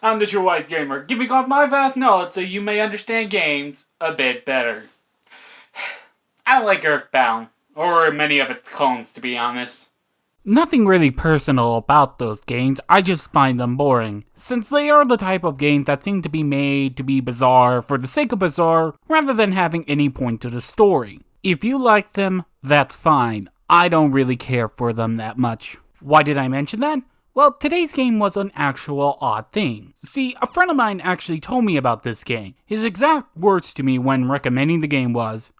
I'm the True Wise Gamer, giving off my vast knowledge so you may understand games a bit better. I don't like Earthbound, or many of its clones to be honest. Nothing really personal about those games, I just find them boring, since they are the type of games that seem to be made to be bizarre for the sake of bizarre, rather than having any point to the story. If you like them, that's fine. I don't really care for them that much. Why did I mention that? Well, today's game was an actual odd thing. See, a friend of mine actually told me about this game. His exact words to me when recommending the game was,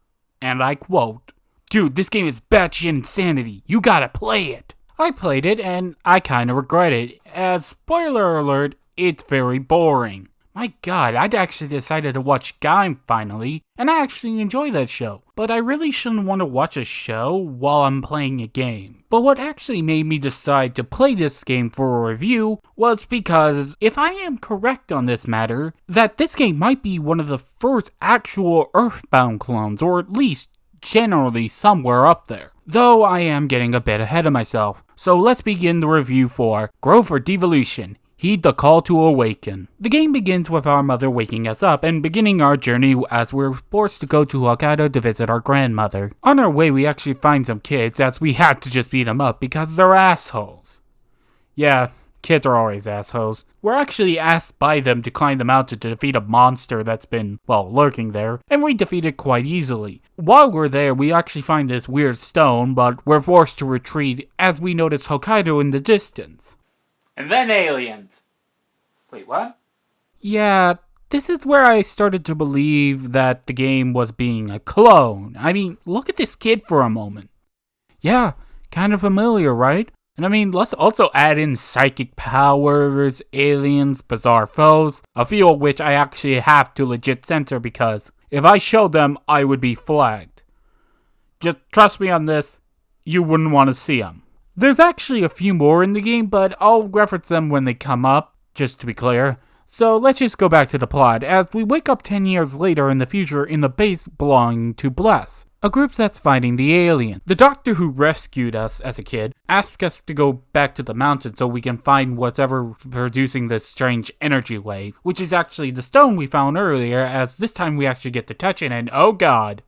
and I quote, "Dude, this game is batshit insanity. You gotta play it." I played it and I kinda regret it, as spoiler alert, it's very boring. My god, I'd actually decided to watch Gaim finally, and I actually enjoy that show. But I really shouldn't want to watch a show while I'm playing a game. But what actually made me decide to play this game for a review was because, if I am correct on this matter, that this game might be one of the first actual Earthbound clones, or at least generally somewhere up there. Though I am getting a bit ahead of myself. So let's begin the review for Grow for Devolution. Heed the call to awaken. The game begins with our mother waking us up and beginning our journey as we're forced to go to Hokkaido to visit our grandmother. On our way, we actually find some kids, as we had to just beat them up because they're assholes. Yeah, kids are always assholes. We're actually asked by them to climb the mountain to defeat a monster that's been, well, lurking there, and we defeat it quite easily. While we're there, we actually find this weird stone, but we're forced to retreat as we notice Hokkaido in the distance. And then aliens. Wait, what? Yeah, this is where I started to believe that the game was being a clone. I mean, look at this kid for a moment. Yeah, kind of familiar, right? And I mean, let's also add in psychic powers, aliens, bizarre foes, a few of which I actually have to legit censor because if I showed them, I would be flagged. Just trust me on this, you wouldn't want to see them. There's actually a few more in the game, but I'll reference them when they come up, just to be clear. So let's just go back to the plot, as we wake up 10 years later in the future in the base belonging to Bless, a group that's fighting the alien. The doctor who rescued us as a kid asks us to go back to the mountain so we can find whatever producing this strange energy wave, which is actually the stone we found earlier, as this time we actually get to touch it and oh god.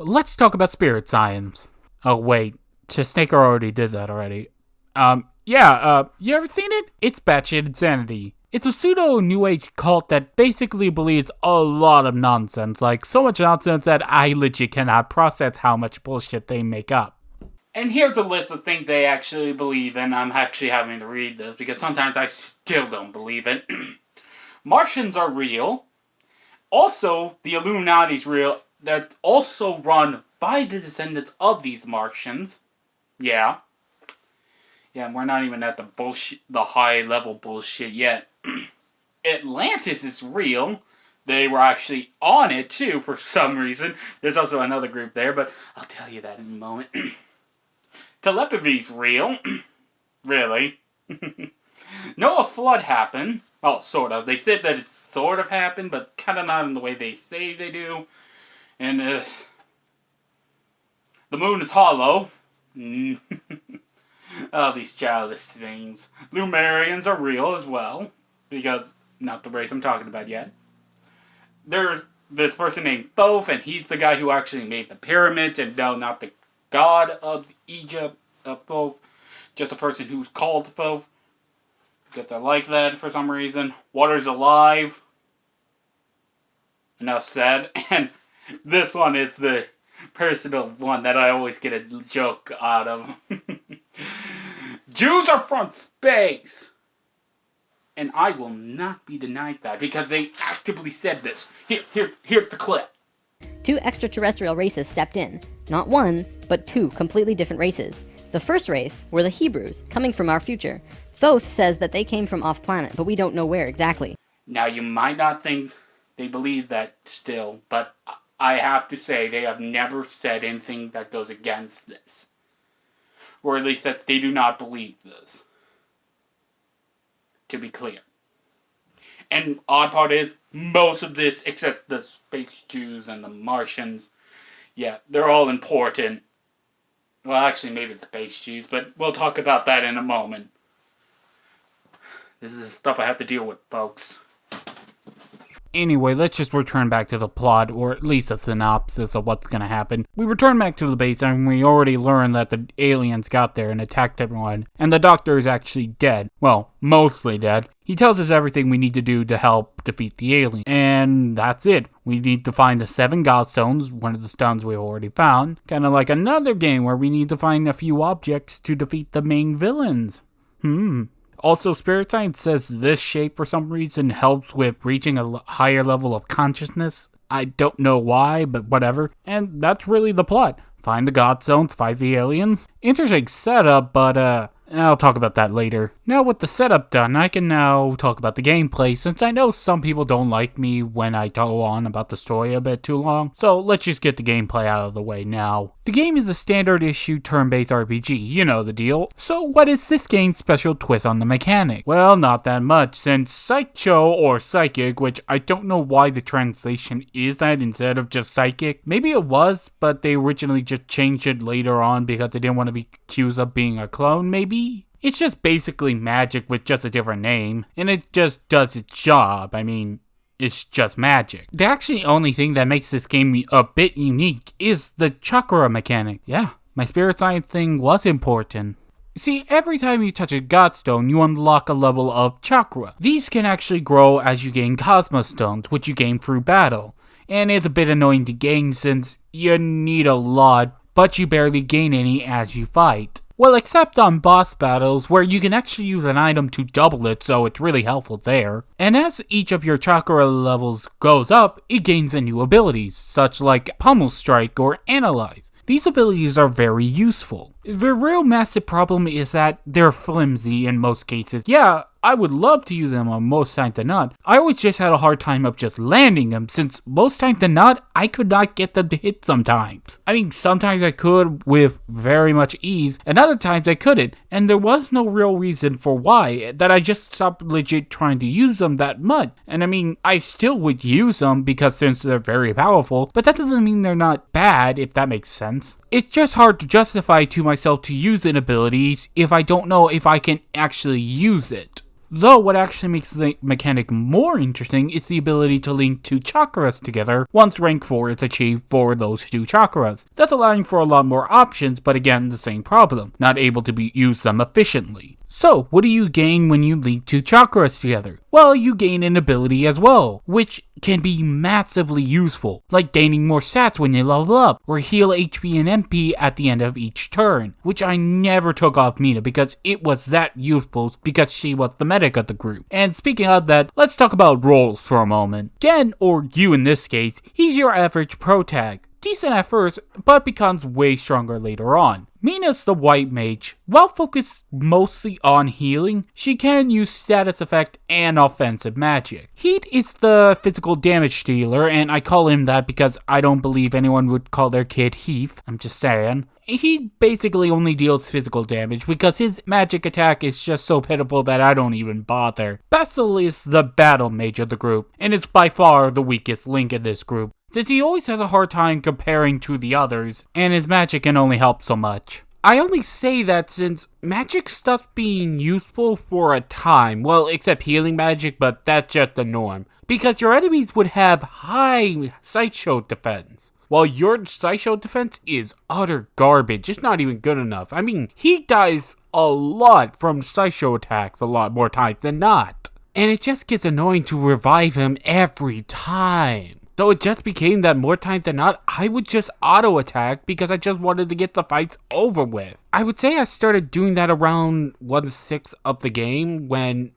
Let's talk about spirit science. Oh wait, Snake already did that already. You ever seen it? It's batshit insanity. It's a pseudo new age cult that basically believes a lot of nonsense, like so much nonsense that I legit cannot process how much bullshit they make up. And here's a list of things they actually believe in. I'm actually having to read this because sometimes I still don't believe it. Martians are real. Also, the Illuminati's real. They're also run by the descendants of these Martians. Yeah. Yeah, we're not even at the bullshit, the high level bullshit yet. Atlantis is real. They were actually on it too for some reason. There's also another group there, but I'll tell you that in a moment. Telepathy's real. Really. No, a flood happened. Well, sort of. They said that it sort of happened, but kind of not in the way they say they do. And, the moon is hollow. Oh, these childish things. Lumerians are real as well. Because, not the race I'm talking about yet. There's this person named Thoth, and he's the guy who actually made the pyramids. And no, not the god of Egypt, of Thoth. Just a person who's called Thoth. Because they're like that for some reason. Water's alive. Enough said. And this one is the personal one that I always get a joke out of. Jews are from space! And I will not be denied that because they actively said this. Here's the clip. 2 extraterrestrial races stepped in. Not one, but 2 completely different races. The first race were the Hebrews, coming from our future. Thoth says that they came from off-planet, but we don't know where exactly. Now, you might not think they believe that still, but I have to say they have never said anything that goes against this. Or at least that they do not believe this. To be clear. And odd part is, most of this, except the space Jews and the Martians, yeah, they're all important. Well, actually, maybe the space Jews, but we'll talk about that in a moment. This is the stuff I have to deal with, folks. Anyway, let's just return back to the plot, or at least a synopsis of what's gonna happen. We return back to the base, and we already learned that the aliens got there and attacked everyone, and the Doctor is actually dead. Well, mostly dead. He tells us everything we need to do to help defeat the alien. And that's it. We need to find the 7 Godstones, one of the stones we've already found. Kind of like another game where we need to find a few objects to defeat the main villains. Also, Spirit Science says this shape for some reason helps with reaching a higher level of consciousness. I don't know why, but whatever. And that's really the plot. Find the Godstones, fight the aliens. Interesting setup, but I'll talk about that later. Now with the setup done, I can now talk about the gameplay, since I know some people don't like me when I go on about the story a bit too long. So let's just get the gameplay out of the way now. The game is a standard issue turn-based RPG, you know the deal. So what is this game's special twist on the mechanic? Well, not that much, since Psycho or Psychic, which I don't know why the translation is that instead of just Psychic. Maybe it was, but they originally just changed it later on because they didn't want to be accused of being a clone, maybe? It's just basically magic with just a different name, and it just does its job. I mean, it's just magic. The actually only thing that makes this game a bit unique is the chakra mechanic. Yeah, my Spirit Science thing was important. You see, every time you touch a Godstone, you unlock a level of chakra. These can actually grow as you gain Cosmos Stones, which you gain through battle. And it's a bit annoying to gain since you need a lot, but you barely gain any as you fight. Well, except on boss battles, where you can actually use an item to double it, so it's really helpful there. And as each of your chakra levels goes up, it gains a new abilities, such like Pummel Strike or Analyze. These abilities are very useful. The real massive problem is that they're flimsy in most cases. Yeah, I would love to use them on most times than not. I always just had a hard time of just landing them, since most times than not, I could not get them to hit sometimes. I mean, sometimes I could with very much ease, and other times I couldn't, and there was no real reason for why, that I just stopped legit trying to use them that much. And I mean, I still would use them because since they're very powerful, but that doesn't mean they're not bad, if that makes sense. It's just hard to justify to myself to use the abilities if I don't know if I can actually use it. Though what actually makes the mechanic more interesting is the ability to link 2 chakras together once rank 4 is achieved for those 2 chakras. That's allowing for a lot more options, but again, the same problem, not able to use them efficiently. So, what do you gain when you link 2 chakras together? Well, you gain an ability as well, which can be massively useful, like gaining more stats when you level up, or heal HP and MP at the end of each turn, which I never took off Mina because it was that useful because she was the medic of the group. And speaking of that, let's talk about roles for a moment. Gen, or you in this case, he's your average pro tag. Decent at first, but becomes way stronger later on. Mina's the white mage. While focused mostly on healing, she can use status effect and offensive magic. Heat is the physical damage dealer, and I call him that because I don't believe anyone would call their kid Heath. I'm just saying. He basically only deals physical damage because his magic attack is just so pitiful that I don't even bother. Basil is the battle mage of the group, and is by far the weakest link in this group, since he always has a hard time comparing to the others, and his magic can only help so much. I only say that since magic stopped being useful for a time, well, except healing magic, but that's just the norm, because your enemies would have high sideshow defense, while your sideshow defense is utter garbage. It's not even good enough. I mean, he dies a lot from sideshow attacks a lot more times than not, and it just gets annoying to revive him every time. So it just became that more times than not, I would just auto-attack because I just wanted to get the fights over with. I would say I started doing that around 1/6 of the game when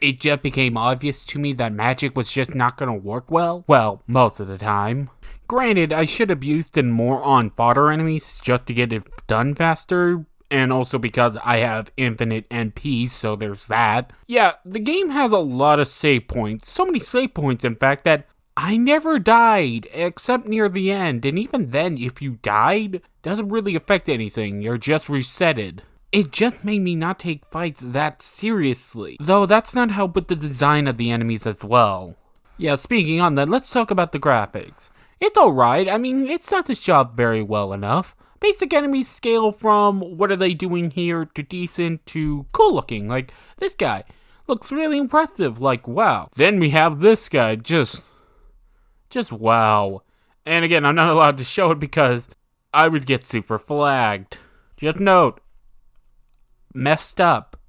it just became obvious to me that magic was just not going to work well. Well, most of the time. Granted, I should have used it more on fodder enemies just to get it done faster. And also because I have infinite NP, so there's that. Yeah, the game has a lot of save points. So many save points, in fact, that I never died, except near the end, and even then, if you died, doesn't really affect anything, you're just resetted. It just made me not take fights that seriously, though that's not helped with the design of the enemies as well. Yeah, speaking on that, let's talk about the graphics. It's alright, I mean, it's not the job very well enough. Basic enemies scale from what are they doing here to decent to cool looking, like this guy. Looks really impressive, like wow. Then we have this guy, just wow. And again, I'm not allowed to show it because I would get super flagged. Just note, messed up.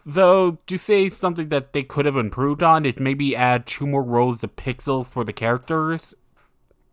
Though, to say something that they could have improved on is maybe add 2 more rows of pixels for the characters.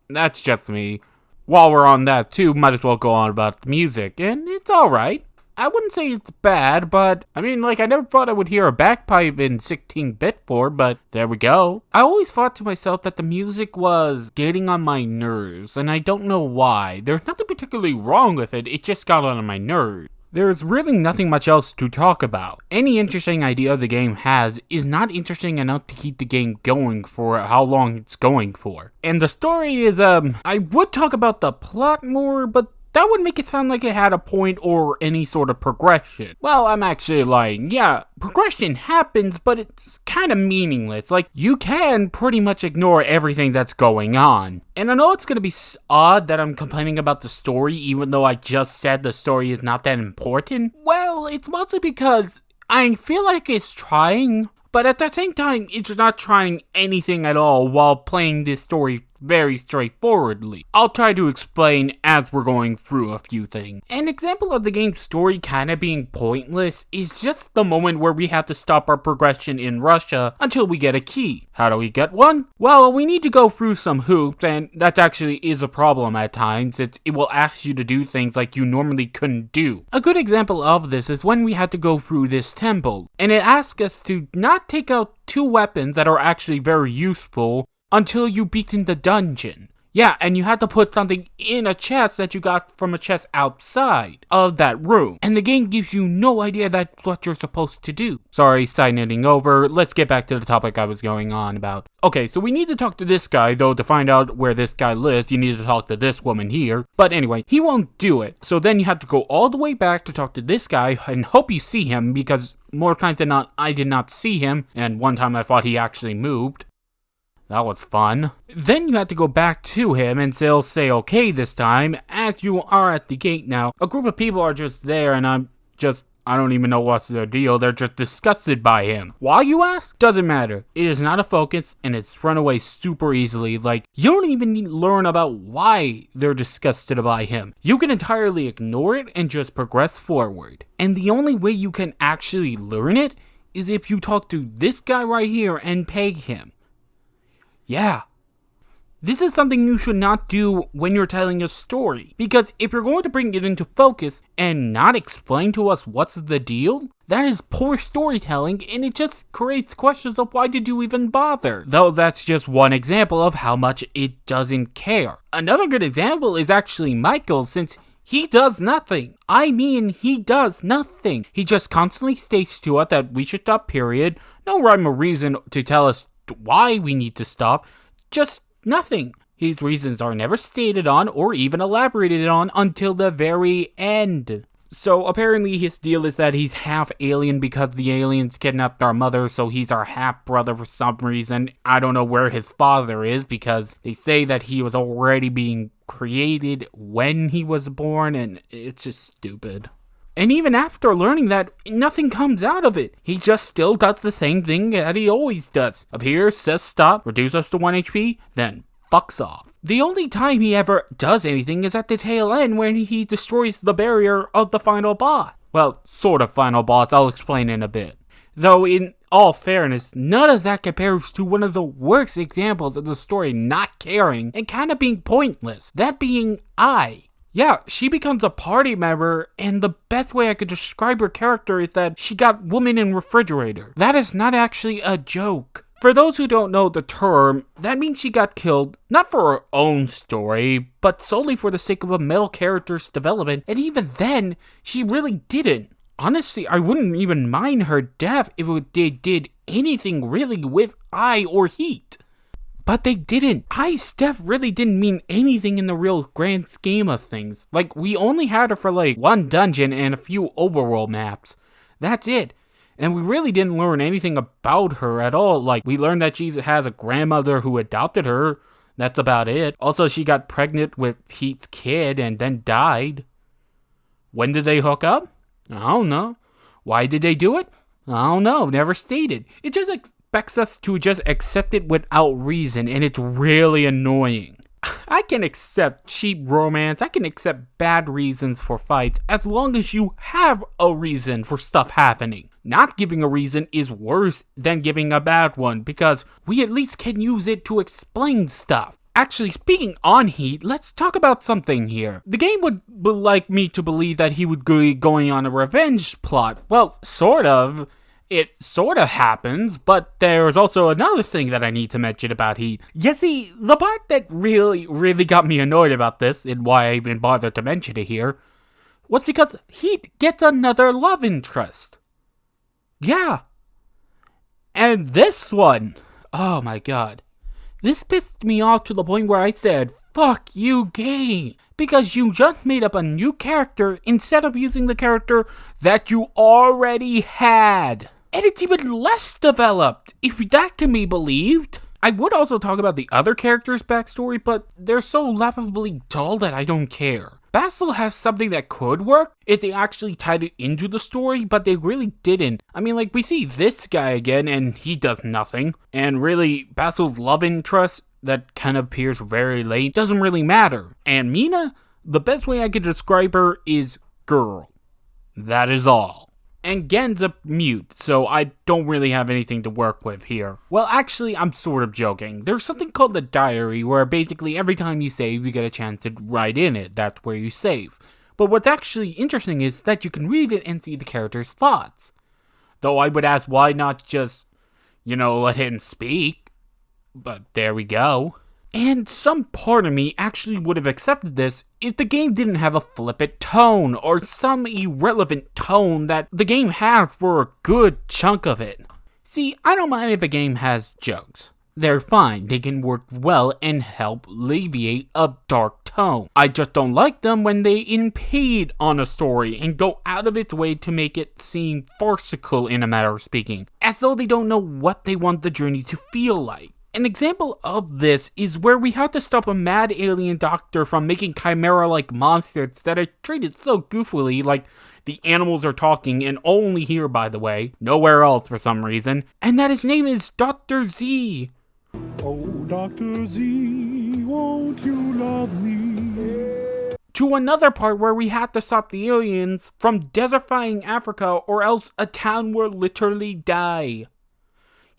That's just me. While we're on that too, might as well go on about the music, and it's alright. I wouldn't say it's bad, but, I mean, like, I never thought I would hear a bagpipe in 16-bit for, but there we go. I always thought to myself that the music was getting on my nerves, and I don't know why. There's nothing particularly wrong with it, it just got on my nerves. There's really nothing much else to talk about. Any interesting idea the game has is not interesting enough to keep the game going for how long it's going for. And the story is, I would talk about the plot more, but that would make it sound like it had a point or any sort of progression. Well, I'm actually lying. Yeah, progression happens, but it's kind of meaningless. Like, you can pretty much ignore everything that's going on. And I know it's going to be odd that I'm complaining about the story, even though I just said the story is not that important. Well, it's mostly because I feel like it's trying, but at the same time, it's not trying anything at all while playing this story very straightforwardly. I'll try to explain as we're going through a few things. An example of the game's story kind of being pointless is just the moment where we have to stop our progression in Russia until we get a key. How do we get one? Well, we need to go through some hoops, and that actually is a problem at times. It will ask you to do things like you normally couldn't do. A good example of this is when we had to go through this temple, and it asks us to not take out 2 weapons that are actually very useful until you beaten the dungeon. Yeah, and you had to put something in a chest that you got from a chest outside of that room. And the game gives you no idea that's what you're supposed to do. Sorry, side noting over. Let's get back to the topic I was going on about. Okay, so we need to talk to this guy, though to find out where this guy lives, you need to talk to this woman here. But anyway, he won't do it. So then you have to go all the way back to talk to this guy and hope you see him, because more times than not, I did not see him. And one time I thought he actually moved. That was fun. Then you have to go back to him and they'll say okay this time. As you are at the gate now, a group of people are just there and I don't even know what's their deal. They're just disgusted by him. Why, you ask? Doesn't matter. It is not a focus and it's run away super easily. Like, you don't even need to learn about why they're disgusted by him. You can entirely ignore it and just progress forward. And the only way you can actually learn it is if you talk to this guy right here and peg him. Yeah. This is something you should not do when you're telling a story, because if you're going to bring it into focus and not explain to us what's the deal, that is poor storytelling and it just creates questions of why did you even bother? Though that's just one example of how much it doesn't care. Another good example is actually Michael, since he does nothing. I mean, he does nothing. He just constantly states to us that we should stop, period. No rhyme or reason to tell us why we need to stop, just nothing. His reasons are never stated on or even elaborated on until the very end. So apparently his deal is that he's half alien because the aliens kidnapped our mother, so he's our half brother for some reason. I don't know where his father is because they say that he was already being created when he was born, and it's just stupid. And even after learning that, nothing comes out of it. He just still does the same thing that he always does. Appears, says stop, reduces us to 1 HP, then fucks off. The only time he ever does anything is at the tail end when he destroys the barrier of the final boss. Well, sort of final boss, I'll explain in a bit. Though in all fairness, none of that compares to one of the worst examples of the story not caring and kind of being pointless. That being I. Yeah, she becomes a party member, and the best way I could describe her character is that she got woman in refrigerator. That is not actually a joke. For those who don't know the term, that means she got killed, not for her own story, but solely for the sake of a male character's development, and even then, she really didn't. Honestly, I wouldn't even mind her death if it did anything really with eye or heat. But they didn't. High Steph really didn't mean anything in the real grand scheme of things. Like, we only had her for like one dungeon and a few overworld maps. That's it. And we really didn't learn anything about her at all. Like, we learned that she has a grandmother who adopted her. That's about it. Also, she got pregnant with Heat's kid and then died. When did they hook up? I don't know. Why did they do it? I don't know. Never stated. It just expects us to just accept it without reason, and it's really annoying. I can accept cheap romance, I can accept bad reasons for fights, as long as you have a reason for stuff happening. Not giving a reason is worse than giving a bad one, because we at least can use it to explain stuff. Actually, speaking on Heat, let's talk about something here. The game would like me to believe that he would be going on a revenge plot. Well, sort of. It sort of happens, but there's also another thing that I need to mention about Heat. You see, the part that really got me annoyed about this, and why I even bothered to mention it here, was because Heat gets another love interest. Yeah. And this one, oh my god. This pissed me off to the point where I said, fuck you, game. Because you just made up a new character instead of using the character that you already had. And it's even less developed, if that can be believed. I would also talk about the other characters' backstory, but they're so laughably dull that I don't care. Basil has something that could work if they actually tied it into the story, but they really didn't. I mean, like, we see this guy again, and he does nothing. And really, Basil's love interest that kind of appears very late doesn't really matter. And Mina, the best way I could describe her is girl. That is all. And Gen's a mute, so I don't really have anything to work with here. Well, actually, I'm sort of joking. There's something called the diary, where basically every time you save, you get a chance to write in it. That's where you save. But what's actually interesting is that you can read it and see the character's thoughts. Though I would ask, why not just, let him speak? But there we go. And some part of me actually would have accepted this if the game didn't have a flippant tone, or some irrelevant tone that the game has for a good chunk of it. See, I don't mind if a game has jokes. They're fine, they can work well and help alleviate a dark tone. I just don't like them when they impede on a story and go out of its way to make it seem farcical in a matter of speaking, as though they don't know what they want the journey to feel like. An example of this is where we have to stop a mad alien doctor from making chimera-like monsters that are treated so goofily, like the animals are talking, and only here, by the way, nowhere else for some reason, and that his name is Dr. Z. Oh, Dr. Z, won't you love me? To another part where we have to stop the aliens from desertifying Africa, or else a town will literally die.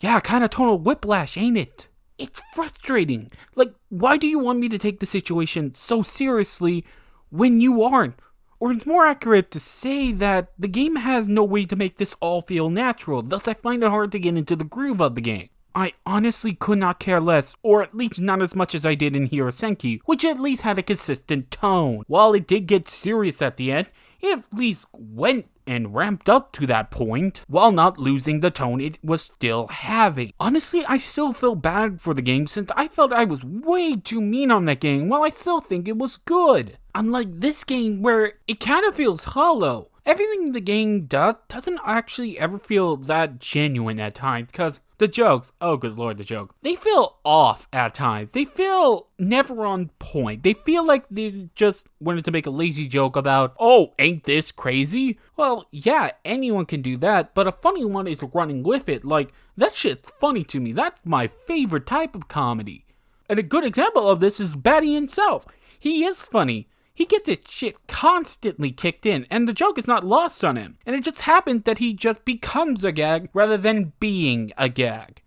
Yeah, kind of tonal whiplash, ain't it? It's frustrating. Like, why do you want me to take the situation so seriously when you aren't? Or it's more accurate to say that the game has no way to make this all feel natural, thus I find it hard to get into the groove of the game. I honestly could not care less, or at least not as much as I did in Hirosenki, which at least had a consistent tone. While it did get serious at the end, it at least went and ramped up to that point, while not losing the tone it was still having. Honestly, I still feel bad for the game since I felt I was way too mean on that game, while I still think it was good. Unlike this game where it kind of feels hollow. Everything the game doesn't actually ever feel that genuine at times, because the jokes, oh good lord, the joke, they feel off at times. They feel never on point. They feel like they just wanted to make a lazy joke about, oh, ain't this crazy? Well, yeah, anyone can do that, but a funny one is running with it. Like, that shit's funny to me. That's my favorite type of comedy. And a good example of this is Batty himself. He is funny. He gets his shit constantly kicked in, and the joke is not lost on him. And it just happens that he just becomes a gag rather than being a gag.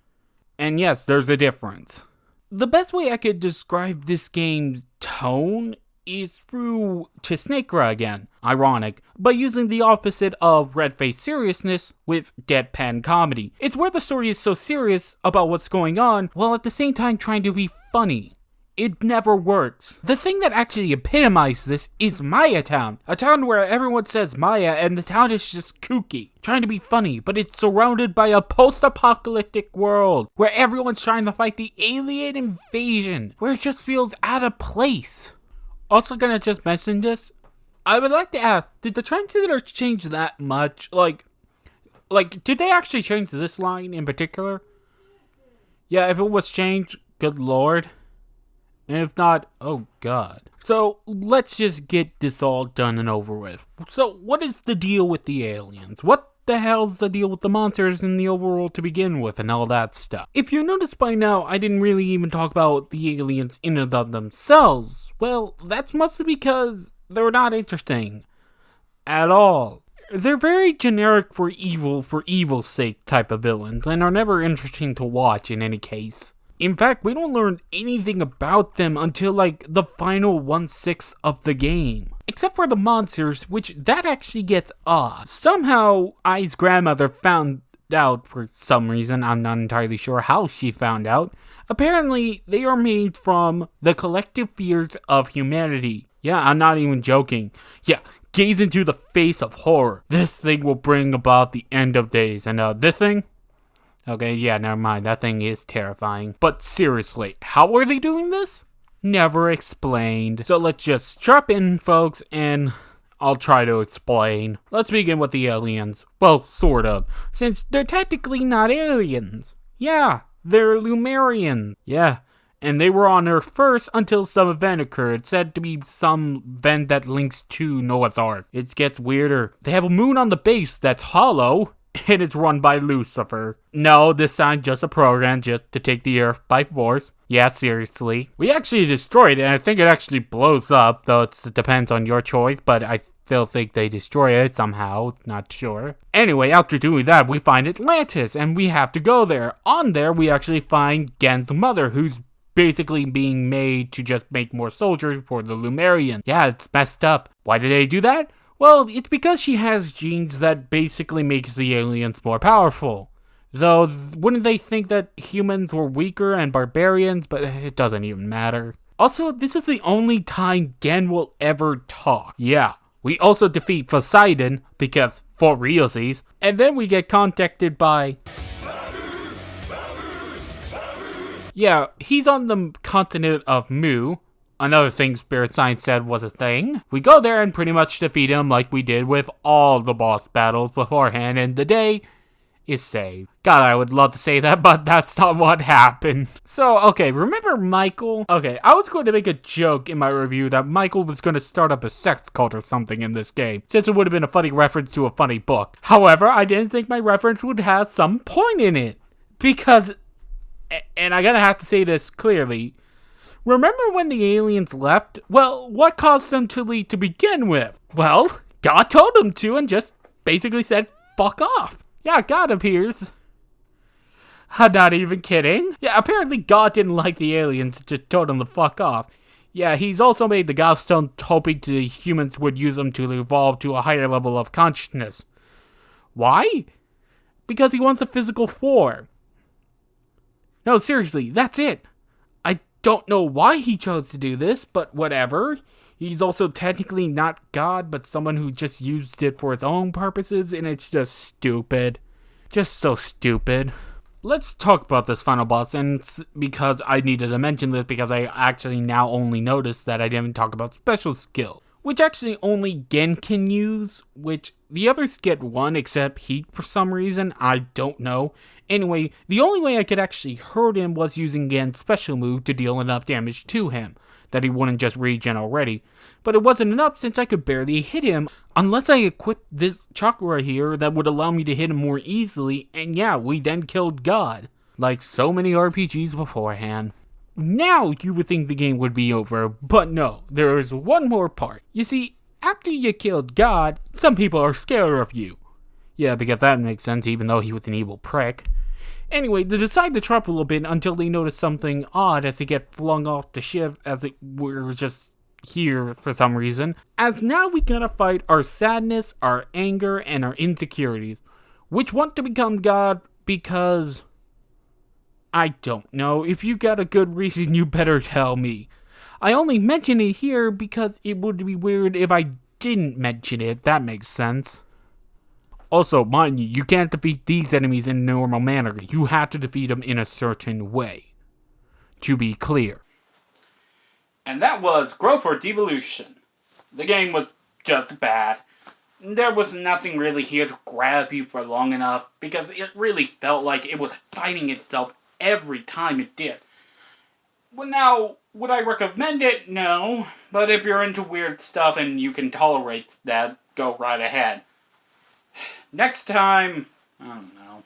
And yes, there's a difference. The best way I could describe this game's tone is through Chisnekra again. Ironic, but using the opposite of red-faced seriousness with deadpan comedy. It's where the story is so serious about what's going on, while at the same time trying to be funny. It never works. The thing that actually epitomizes this is Maya Town. A town where everyone says Maya and the town is just kooky, trying to be funny, but it's surrounded by a post-apocalyptic world where everyone's trying to fight the alien invasion, where it just feels out of place. Also gonna just mention this, I would like to ask, did the translators change that much? Like, did they actually change this line in particular? Yeah, if it was changed, good lord. And if not, oh god. So, let's just get this all done and over with. So, what is the deal with the aliens? What the hell's the deal with the monsters in the overworld to begin with and all that stuff? If you noticed by now, I didn't really even talk about the aliens in and of themselves. Well, that's mostly because they're not interesting. At all. They're very generic for evil's sake type of villains, and are never interesting to watch in any case. In fact, we don't learn anything about them until like the final 1/6 of the game. Except for the monsters, which that actually gets odd. Somehow, Ai's grandmother found out for some reason, I'm not entirely sure how she found out. Apparently, they are made from the collective fears of humanity. Yeah, I'm not even joking. Yeah, gaze into the face of horror. This thing will bring about the end of days. And this thing? Okay, yeah, never mind. That thing is terrifying. But seriously, how are they doing this? Never explained. So let's just strap in, folks, and I'll try to explain. Let's begin with the aliens. Well, sort of. Since they're technically not aliens. Yeah, they're Lumerians. Yeah. And they were on Earth first until some event occurred, said to be some event that links to Noah's Ark. It gets weirder. They have a moon on the base that's hollow, and it's run by Lucifer. No, this time just a program just to take the Earth by force. Yeah, seriously. We actually destroyed it, and I think it actually blows up, though it depends on your choice, but I still think they destroy it somehow, not sure. Anyway, after doing that, we find Atlantis, and we have to go there. On there, we actually find Gen's mother, who's basically being made to just make more soldiers for the Lumerian. Yeah, it's messed up. Why did they do that? Well, it's because she has genes that basically makes the aliens more powerful. Though, wouldn't they think that humans were weaker and barbarians? But it doesn't even matter. Also, this is the only time Gen will ever talk. Yeah, we also defeat Poseidon, because for realsies, and then we get contacted by... Yeah, he's on the continent of Mu. Another thing Spirit Science said was a thing. We go there and pretty much defeat him like we did with all the boss battles beforehand, and the day is saved. God, I would love to say that, but that's not what happened. So, okay, remember Michael? Okay, I was going to make a joke in my review that Michael was going to start up a sex cult or something in this game, since it would have been a funny reference to a funny book. However, I didn't think my reference would have some point in it. Because... and I gotta have to say this clearly. Remember when the aliens left? Well, what caused them to leave to begin with? Well, God told them to and just basically said, fuck off. Yeah, God appears. I'm not even kidding. Yeah, apparently God didn't like the aliens, just told them to fuck off. Yeah, he's also made the Godstone hoping the humans would use them to evolve to a higher level of consciousness. Why? Because he wants a physical form. No, seriously, that's it. I don't know why he chose to do this, but whatever. He's also technically not God, but someone who just used it for its own purposes, and it's just stupid. Just so stupid. Let's talk about this final boss, and because I needed to mention this because I actually now only noticed that I didn't talk about special skill, which actually only Gen can use, which the others get one except Heat for some reason, I don't know. Anyway, the only way I could actually hurt him was using Gen's special move to deal enough damage to him, that he wouldn't just regen already. But it wasn't enough since I could barely hit him, unless I equipped this chakra here that would allow me to hit him more easily, and yeah, we then killed God, like so many RPGs beforehand. Now you would think the game would be over, but no, there is one more part. You see, after you killed God, some people are scared of you. Yeah, because that makes sense, even though he was an evil prick. Anyway, they decide to trap a little bit until they notice something odd as they get flung off the ship as it were just here for some reason. As now we gotta fight our sadness, our anger, and our insecurities, which want to become God because... I don't know. If you got a good reason, you better tell me. I only mention it here because it would be weird if I didn't mention it. That makes sense. Also, mind you can't defeat these enemies in a normal manner. You have to defeat them in a certain way. To be clear. And that was Grow for Devolution. The game was just bad. There was nothing really here to grab you for long enough, because it really felt like it was fighting itself every time it did. Well, now, would I recommend it? No. But if you're into weird stuff and you can tolerate that, go right ahead. Next time, I don't know.